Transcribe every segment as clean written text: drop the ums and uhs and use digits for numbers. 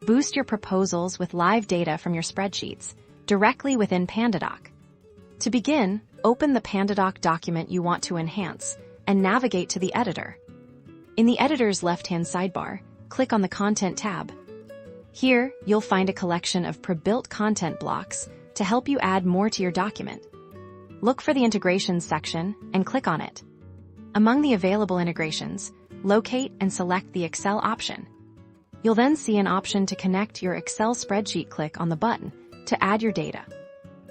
Boost your proposals with live data from your spreadsheets directly within Pandadoc. To begin, open the Pandadoc document you want to enhance and navigate to the editor. In the editor's left-hand sidebar, click on the Content tab. Here, you'll find a collection of pre-built content blocks to help you add more to your document. Look for the Integrations section and click on it. Among the available integrations, locate and select the Excel option. You'll then see an option to connect your Excel spreadsheet. Click on the button to add your data.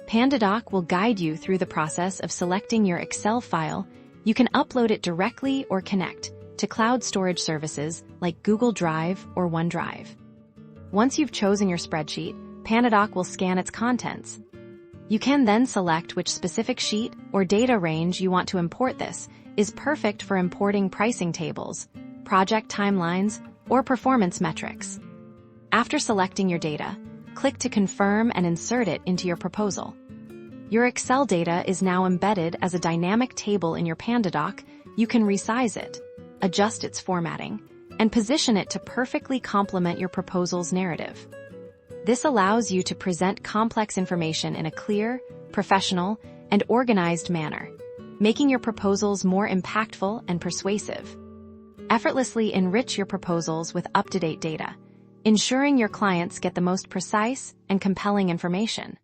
Pandadoc will guide you through the process of selecting your Excel file. You can upload it directly or connect to cloud storage services like Google Drive or OneDrive. Once you've chosen your spreadsheet, Pandadoc will scan its contents. You can then select which specific sheet or data range you want to import. This is perfect for importing pricing tables, project timelines, or performance metrics. After selecting your data, click to confirm and insert it into your proposal. Your Excel data is now embedded as a dynamic table in your Pandadoc. You can resize it, adjust its formatting, and position it to perfectly complement your proposal's narrative. This allows you to present complex information in a clear, professional, and organized manner, making your proposals more impactful and persuasive. Effortlessly enrich your proposals with up-to-date data, ensuring your clients get the most precise and compelling information.